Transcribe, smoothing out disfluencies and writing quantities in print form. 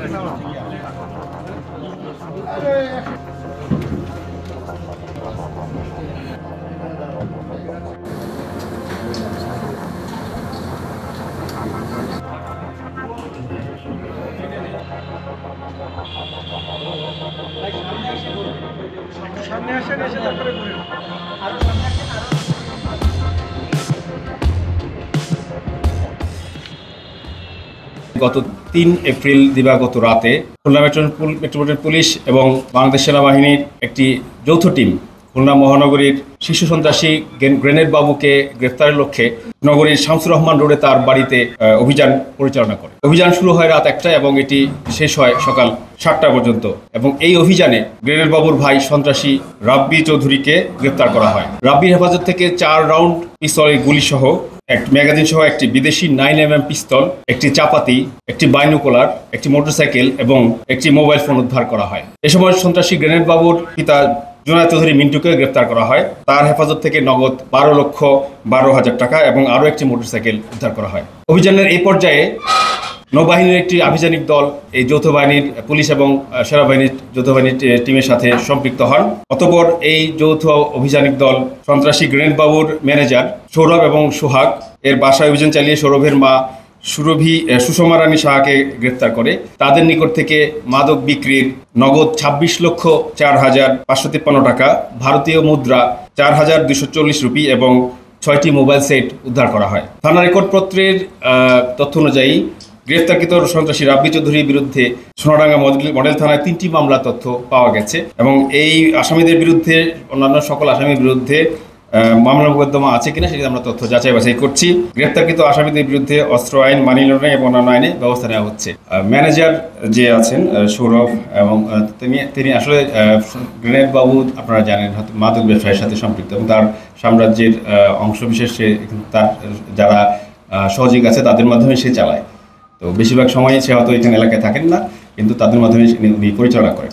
সামনে আসেন, এসে তারপরে ঘুরেন। আরো সামনে আসেন, আরো। গত ৩ এপ্রিল দিবাগত রাতে খুলনা মেট্রোপলিটন পুলিশ এবং বাংলাদেশ সেনাবাহিনীর একটি যৌথ টিম খুলনা মহানগরীর শিশু সন্ত্রাসী গ্রেনেড বাবুকে গ্রেফতারের লক্ষ্যে নগরীর শামসুর রহমান রোডে তার বাড়িতে অভিযান পরিচালনা করে। অভিযান শুরু হয় রাত ১টায় এবং এটি শেষ হয় সকাল ৭টা পর্যন্ত। এবং এই অভিযানে গ্রেনেড বাবুর ভাই সন্ত্রাসী রাব্বি চৌধুরীকে গ্রেফতার করা হয়। রাব্বির হেফাজত থেকে ৪ রাউন্ড পিস্তলের গুলি সহ একটি ম্যাগাজিন সহ একটি বিদেশি 9mm পিস্তল, একটি চাপাতি, একটি বাইনোকুলার, একটি মোটরসাইকেল এবং একটি মোবাইল ফোন উদ্ধার করা হয়। এ সময় সন্ত্রাসী গ্রেনেড বাবুর পিতা জুনায়েদ চৌধুরী মিন্টুকে গ্রেফতার করা হয়। তার হেফাজত থেকে নগদ ১২,১২,০০০ টাকা এবং আরও একটি মোটরসাইকেল উদ্ধার করা হয়। অভিযানের এই পর্যায়ে নৌবাহিনীর একটি আভিযানিক দল এই যৌথ বাহিনীর পুলিশ এবং সেনাবাহিনীর যৌথ বাহিনীর টিমের সাথে সম্পৃক্ত হন। অতঃপর এই যৌথ অভিযানিক দল সন্ত্রাসী গ্রেনেড বাবুর ম্যানেজার সৌরভ এবং সোহাগ এর বাসায় অভিযান চালিয়ে সৌরভের মা সুষমা রানী সাহাকে গ্রেফতার করে। তাদের নিকট থেকে মাদক বিক্রির নগদ ২৬,০৪,৫৫৩ টাকা, ভারতীয় মুদ্রা ৪,২৪০ রুপি এবং ৬টি মোবাইল সেট উদ্ধার করা হয়। থানা রেকর্ডপত্রের তথ্য অনুযায়ী গ্রেফতারকৃত সন্ত্রাসী রাব্বি চৌধুরীর বিরুদ্ধে সোনাডাঙ্গা মডেল থানায় ৩টি মামলা তথ্য পাওয়া গেছে এবং এই আসামিদের বিরুদ্ধে অন্যান্য সকল আসামির বিরুদ্ধে মামলা মোকদ্দমা আছে কিনা সেটি আমরা তথ্য যাচাই বাছাই করছি। গ্রেফতারকৃত আসামিদের বিরুদ্ধে অস্ত্র আইন, মানি লন্ডারিং এবং অন্যান্য আইনে ব্যবস্থা নেওয়া হচ্ছে। ম্যানেজার যে আছেন সৌরভ এবং তিনি আসলে গ্রেনেড বাবু আপনারা জানেন মাদক ব্যবসায়ের সাথে সম্পৃক্ত এবং তার সাম্রাজ্যের অংশবিশেষ তার যারা সহযোগী আছে তাদের মাধ্যমে সে চালায়। তো বেশিরভাগ সময় সে হয়তো এখানে এলাকায় থাকেন না, কিন্তু তাদের মাধ্যমে উনি পরিচালনা করেন।